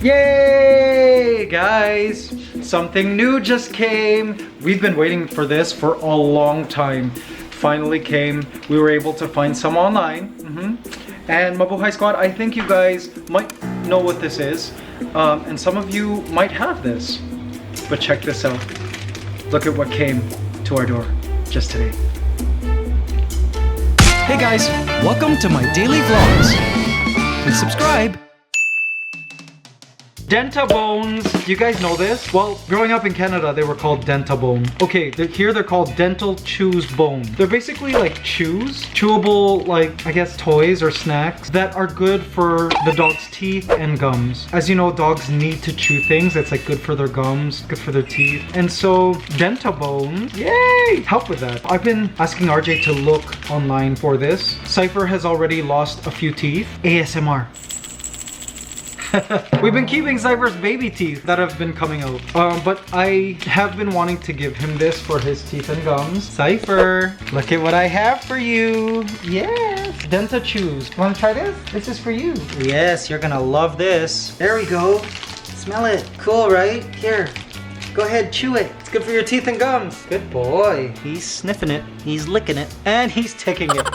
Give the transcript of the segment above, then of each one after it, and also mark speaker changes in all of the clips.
Speaker 1: Yay, guys! Something new just came. We've been waiting for this for a long time. Finally came. We were able to find some online. And Mabuhay Squad, I think you guys might know what this is. And some of you might have this. But check this out. Look at what came to our door just today.
Speaker 2: Hey guys, welcome to my daily vlogs. Please subscribe.
Speaker 1: Dentabones. Do you guys know this? Well, growing up in Canada, they were called dentabone. Okay, here they're called dental chews bone. They're basically like chews, chewable, like, I guess, toys or snacks that are good for the dog's teeth and gums. As you know, dogs need to chew things. It's like good for their gums, good for their teeth. And so dentabones, yay, help with that. I've been asking RJ to look online for this. Cypher has already lost a few teeth. ASMR. We've been keeping Cypher's baby teeth that have been coming out. But I have been wanting to give him this for his teeth and gums. Cypher, look at what I have for you. Yes, Denta Chews. Want to try this? This is for you. Yes, you're gonna love this. There we go. Smell it. Cool, right? Here, go ahead, chew it. It's good for your teeth and gums. Good boy. He's sniffing it. He's licking it. And he's ticking it.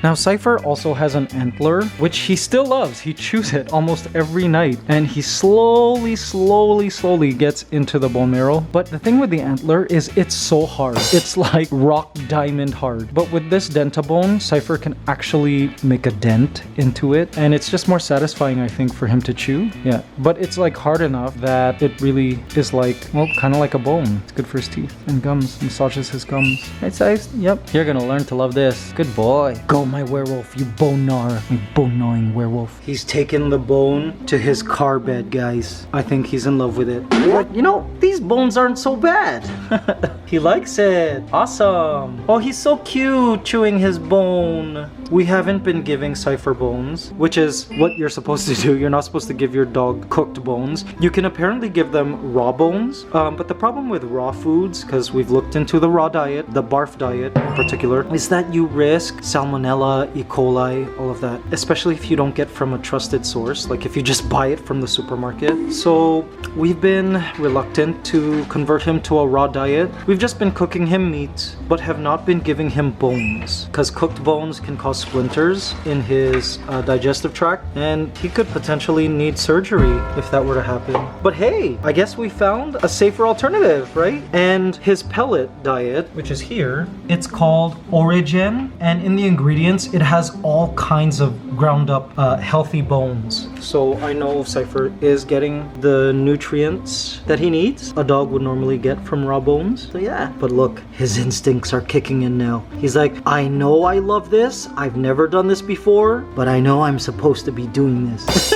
Speaker 1: Now Cypher also has an antler, which he still loves. He chews it almost every night. And he slowly gets into the bone marrow. But the thing with the antler is it's so hard. It's like rock diamond hard. But with this dentabone, Cypher can actually make a dent into it. And it's just more satisfying, I think, for him to chew. Yeah, but it's like hard enough that it really is like, well, kind of like a bone. It's good for his teeth and gums. Massages his gums. Right, Cypher? Yep. You're gonna learn to love this. Good boy. Go, my werewolf, you bone gnawer, my bone gnawing werewolf. He's taken the bone to his car bed, guys. I think he's in love with it. Like, you know, these bones aren't so bad. He likes it. Awesome. Oh, he's so cute chewing his bone. We haven't been giving Cypher bones, which is what you're supposed to do. You're not supposed to give your dog cooked bones. You can apparently give them raw bones, but the problem with raw foods, because we've looked into the raw diet, the barf diet in particular, is that you risk salmonella, E. coli, all of that, especially if you don't get from a trusted source, like if you just buy it from the supermarket. So we've been reluctant to convert him to a raw diet. We've just been cooking him meat, but have not been giving him bones, because cooked bones can cause splinters in his digestive tract, and he could potentially need surgery if that were to happen. But hey, I guess we found a safer alternative, right? And his pellet diet, which is here, it's called Origin, and in the ingredients it has all kinds of ground up healthy bones. So I know Cypher is getting the nutrients that he needs a dog would normally get from raw bones. So yeah, but look, his instincts are kicking in now. He's like, I know I love this. I've never done this before, but I know I'm supposed to be doing this.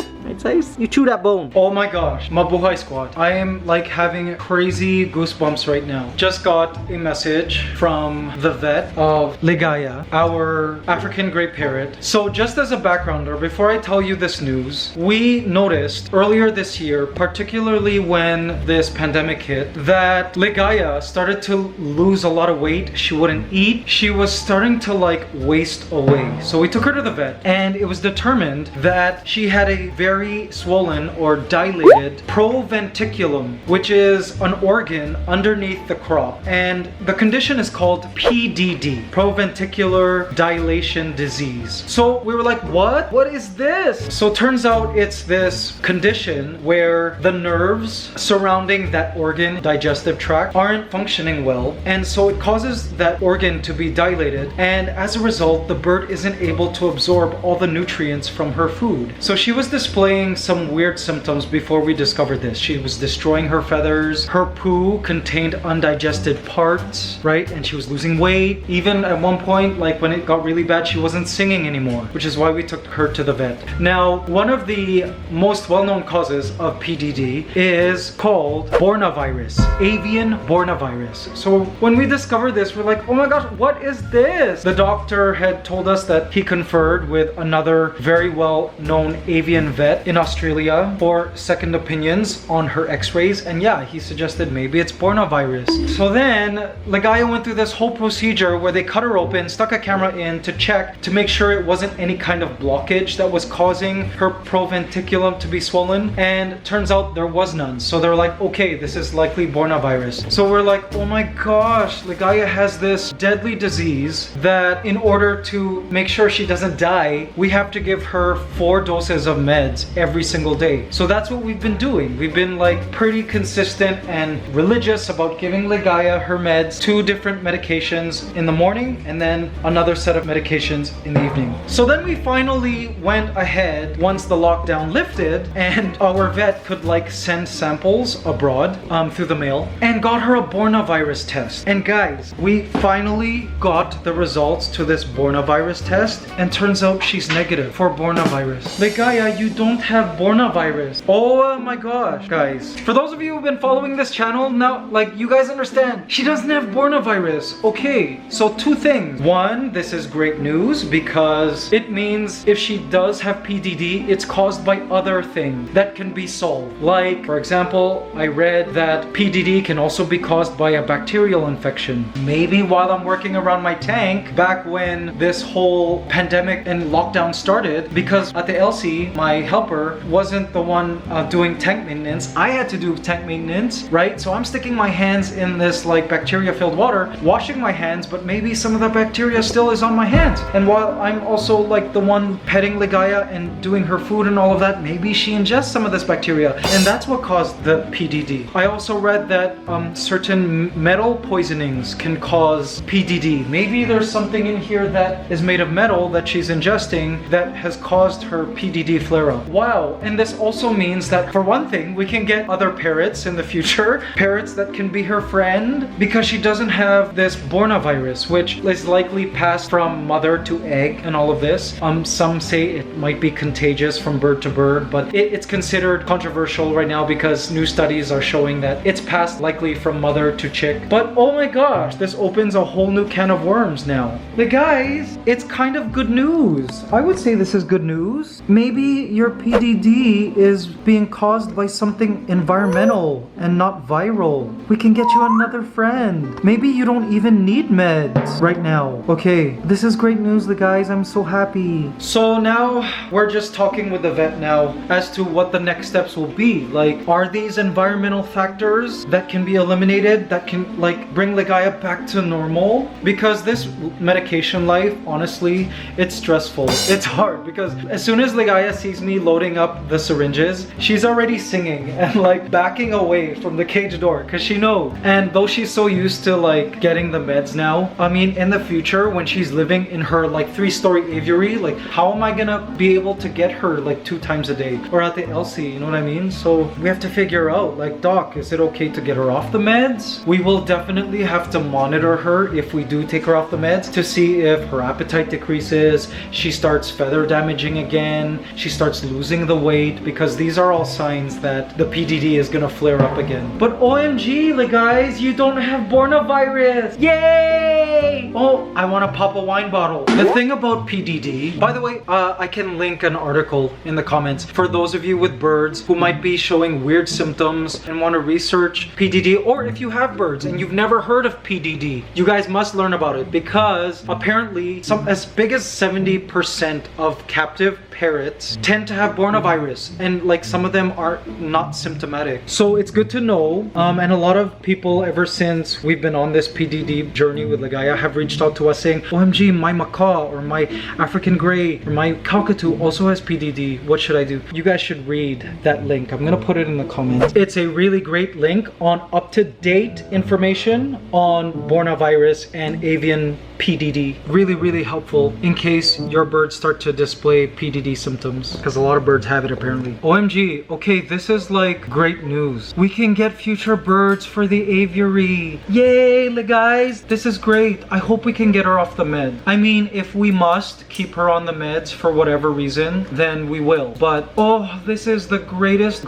Speaker 1: You chew that bone. Oh my gosh, Mabuhay Squad. I am like having crazy goosebumps right now. Just got a message from the vet of Ligaya, our African Great Parrot. So just as a backgrounder, before I tell you this news, we noticed earlier this year, particularly when this pandemic hit, that Ligaya started to lose a lot of weight. She wouldn't eat. She was starting to like waste away. So we took her to the vet, and it was determined that she had a very swollen or dilated proventriculum, which is an organ underneath the crop, and the condition is called PDD, proventricular dilation disease. So we were like, what is this? So it turns out it's this condition where the nerves surrounding that organ, digestive tract, aren't functioning well, and so it causes that organ to be dilated, and as a result the bird isn't able to absorb all the nutrients from her food. So she was displaying some weird symptoms before we discovered this. She was destroying her feathers, her poo contained undigested parts, right? And she was losing weight. Even at one point, like when it got really bad, she wasn't singing anymore, which is why we took her to the vet. Now, one of the most well-known causes of PDD is called Bornavirus, avian Bornavirus. So when we discovered this, we're like, oh my gosh, what is this? The doctor had told us that he conferred with another very well-known avian vet in Australia for second opinions on her x-rays, and yeah, he suggested maybe it's Bornavirus. So then Ligaya went through this whole procedure where they cut her open, stuck a camera in to check to make sure it wasn't any kind of blockage that was causing her proventriculum to be swollen, and turns out there was none. So they're like, okay, this is likely Bornavirus. So we're like, oh my gosh, Ligaya has this deadly disease that in order to make sure she doesn't die, we have to give her 4 doses of meds every single day. So that's what we've been doing. We've been like pretty consistent and religious about giving Ligaya her meds, 2 different medications in the morning and then another set of medications in the evening. So then we finally went ahead once the lockdown lifted and our vet could like send samples abroad through the mail and got her a Bornavirus test. And guys, we finally got the results to this Bornavirus test, and turns out she's negative for Bornavirus. Ligaya, you don't have Bornavirus. Oh my gosh, guys. For those of you who've been following this channel now, like, you guys understand, she doesn't have Bornavirus. Okay, so 2 things. 1, this is great news because it means if she does have PDD, it's caused by other things that can be solved. Like, for example, I read that PDD can also be caused by a bacterial infection. Maybe while I'm working around my tank, back when this whole pandemic and lockdown started, because at the Ellsie, my helper wasn't the one doing tank maintenance. I had to do tank maintenance, right? So I'm sticking my hands in this like bacteria-filled water, washing my hands, but maybe some of the bacteria still is on my hands. And while I'm also like the one petting Ligaya and doing her food and all of that, maybe she ingests some of this bacteria, and that's what caused the PDD. I also read that certain metal poisonings can cause PDD. Maybe there's something in here that is made of metal that she's ingesting that has caused her PDD flare-up. Wow, and this also means that for one thing, we can get other parrots in the future, parrots that can be her friend, because she doesn't have this Bornavirus, which is likely passed from mother to egg and all of this. Some say it might be contagious from bird to bird, but it's considered controversial right now because new studies are showing that it's passed likely from mother to chick. But oh my gosh, this opens a whole new can of worms now. But guys, it's kind of good news. I would say this is good news. Maybe your PDD is being caused by something environmental and not viral. We can get you another friend. Maybe you don't even need meds right now. Okay, this is great news, the guys. I'm so happy. So now we're just talking with the vet now as to what the next steps will be. Like, are these environmental factors that can be eliminated that can like bring Ligaya back to normal? Because this medication life, honestly, it's stressful. It's hard because as soon as Ligaya sees me loading up the syringes, she's already singing and like backing away from the cage door because she knows. And though she's so used to like getting the meds now, I mean, in the future when she's living in her like 3-story aviary, like how am I gonna be able to get her like 2 times a day? Or at the Ellsie, you know what I mean? So we have to figure out, like, doc, is it okay to get her off the meds? We will definitely have to monitor her if we do take her off the meds to see if her appetite decreases, she starts feather damaging again, she starts losing the weight, because these are all signs that the PDD is gonna flare up again. But OMG, like, guys, you don't have Bornavirus! Yay! Oh, I want to pop a wine bottle. The thing about PDD, by the way, I can link an article in the comments for those of you with birds who might be showing weird symptoms and want to research PDD, or if you have birds and you've never heard of PDD, you guys must learn about it, because apparently as big as 70% of captive parrots tend to have Bornavirus, and like some of them are not symptomatic. So it's good to know, and a lot of people ever since we've been on this PDD journey with Ligaya have reached out to us saying, OMG, my macaw or my African gray or my cockatoo also has PDD. What should I do? You guys should read that link. I'm gonna put it in the comments. It's a really great link on up-to-date information on Bornavirus and avian PDD. Really helpful in case your birds start to display PDD symptoms, because a lot of birds have it apparently. OMG, okay, this is like great news. We can get future birds for the aviary. Yay, guys, this is great. I hope hope we can get her off the med. I mean, if we must keep her on the meds for whatever reason, then we will. But oh, this is the greatest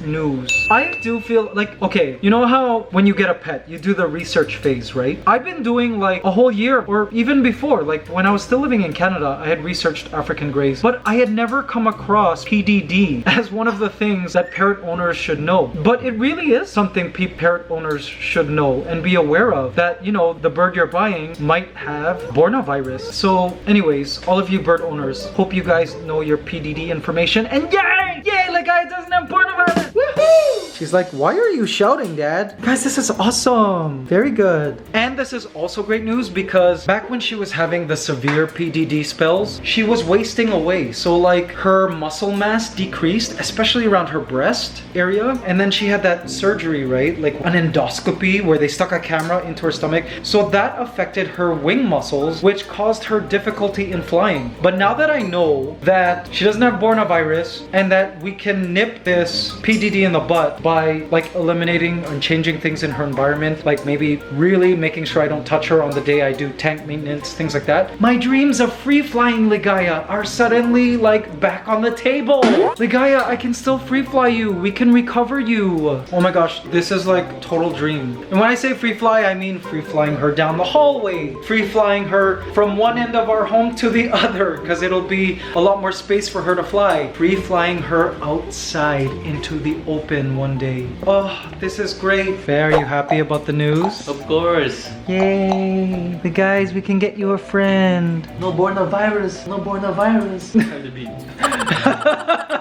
Speaker 1: news. I do feel like, okay, you know how when you get a pet, you do the research phase, right? I've been doing like a whole year, or even before, like when I was still living in Canada, I had researched African Greys, but I had never come across PDD as one of the things that parrot owners should know. But it really is something parrot owners should know and be aware of, that, you know, the bird you're buying might have Bornavirus. So anyways, all of you bird owners, hope you guys know your PDD information, and yay! Yay, Ligaya doesn't have Bornavirus! Woohoo! She's like, why are you shouting, Dad? Guys, this is awesome. Very good. And this is also great news because back when she was having the severe PDD spells, she was wasting away. So like her muscle mass decreased, especially around her breast area. And then she had that surgery, right? Like an endoscopy where they stuck a camera into her stomach. So that affected her wing muscles, which caused her difficulty in flying. But now that I know that she doesn't have Bornavirus and that we can nip this PDD in the butt by like eliminating and changing things in her environment, like maybe really making sure I don't touch her on the day I do tank maintenance, things like that, my dreams of free flying Ligaya are suddenly like back on the table. Ligaya, I can still free fly you. We can recover you. Oh my gosh, this is like total dream. And when I say free fly, I mean free flying her down the hallway, free flying her from one end of our home to the other, because it'll be a lot more space for her to fly. Free flying her outside into the open one day. Oh, this is great. Faye, are you happy about the news?
Speaker 3: Of course.
Speaker 1: Yay! The guys, we can get you a friend.
Speaker 3: No Bornavirus. No Bornavirus.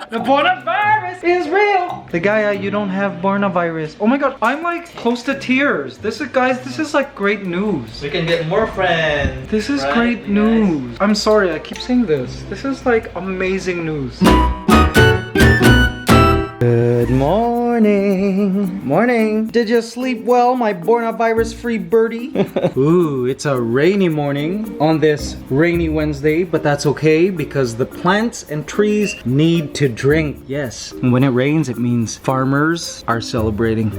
Speaker 1: The Bornavirus is real! Ligaya, you don't have Bornavirus. Oh my god, I'm like close to tears. This is, guys, this is like great news.
Speaker 3: We can get more friends.
Speaker 1: This is
Speaker 3: right,
Speaker 1: great
Speaker 3: guys?
Speaker 1: news. I'm sorry, I keep saying this. This is like amazing news. Good morning. Morning. Did you sleep well, my Bornavirus-free birdie? Ooh, it's a rainy morning on this rainy Wednesday, but that's okay because the plants and trees need to drink. Yes. And when it rains, it means farmers are celebrating.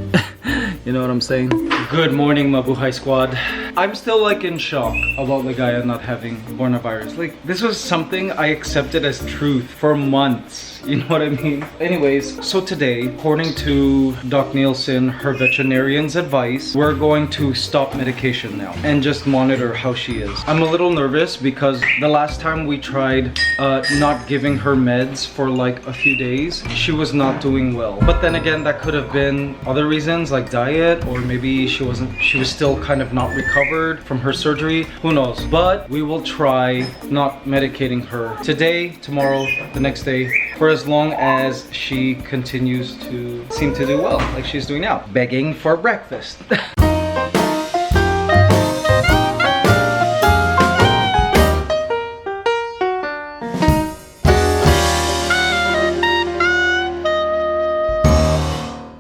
Speaker 1: You know what I'm saying? Good morning, Mabuhay Squad. I'm still like in shock about Ligaya not having Bornavirus. Like, this was something I accepted as truth for months. You know what I mean? Anyways, so today, according to Doc Nielsen, her veterinarian's advice, we're going to stop medication now and just monitor how she is. I'm a little nervous because the last time we tried not giving her meds for like a few days, she was not doing well. But then again, that could have been other reasons like diet, or maybe she was still kind of not recovered from her surgery. Who knows? But we will try not medicating her today, tomorrow, the next day, for as long as she continues to seem to do well, like she's doing now, begging for breakfast.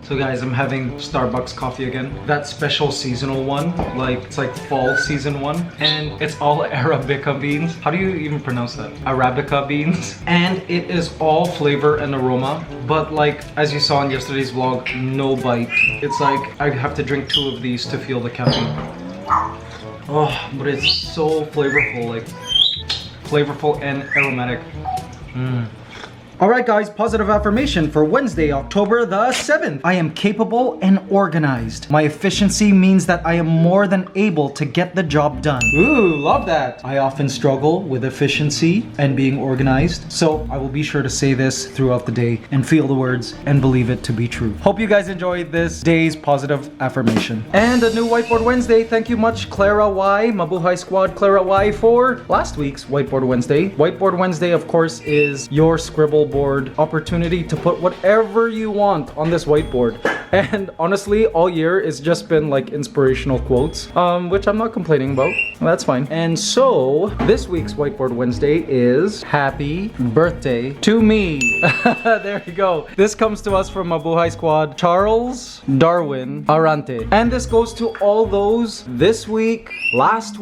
Speaker 1: So guys, I'm having Starbucks coffee again. That special seasonal one, like it's like fall season one, and it's all Arabica beans. How do you even pronounce that? Arabica beans. And it is all flavor and aroma, but like as you saw in yesterday's vlog, no bite. It's like I have to drink 2 of these to feel the caffeine. Oh, but it's so flavorful, like flavorful and aromatic. Alright guys, positive affirmation for Wednesday, October the 7th. I am capable and organized. My efficiency means that I am more than able to get the job done. Ooh, love that. I often struggle with efficiency and being organized, so I will be sure to say this throughout the day and feel the words and believe it to be true. Hope you guys enjoyed this day's positive affirmation. And a new Whiteboard Wednesday. Thank you much, Clara Y, Mabuhay Squad Clara Y, for last week's Whiteboard Wednesday. Whiteboard Wednesday, of course, is your scribble board opportunity to put whatever you want on this whiteboard. And honestly, all year it's just been like inspirational quotes, which I'm not complaining about. That's fine. And so this week's Whiteboard Wednesday is happy birthday to me. There you go. This comes to us from Mabuhay Squad, Charles Darwin Arante. And this goes to all those this week, last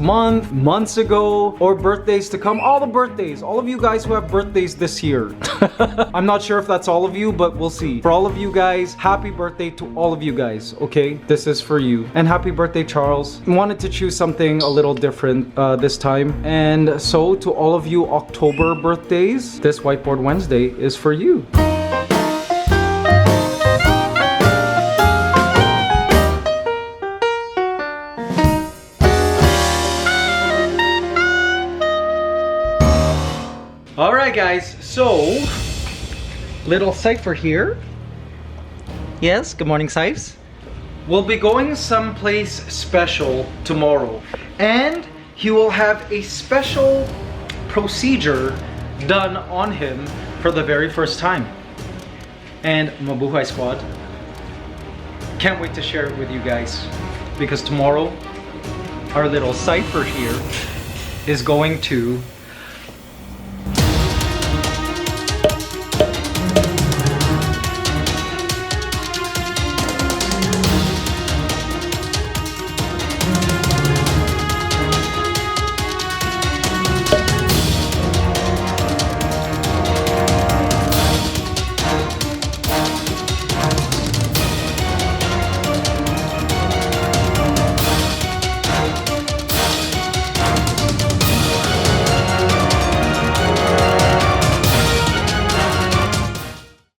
Speaker 1: month, months ago, or birthdays to come. All the birthdays, all of you guys who have birthdays this year. I'm not sure if that's all of you, but we'll see. For all of you guys, happy birthday to all of you guys, okay? This is for you. And happy birthday, Charles. I wanted to choose something a little different this time. And so to all of you October birthdays, this Whiteboard Wednesday is for you. Alright guys, so little cipher here. Yes, good morning, Sipes. We'll be going someplace special tomorrow, and he will have a special procedure done on him for the very first time. And Mabuhay Squad, can't wait to share it with you guys, because tomorrow our little cipher here is going to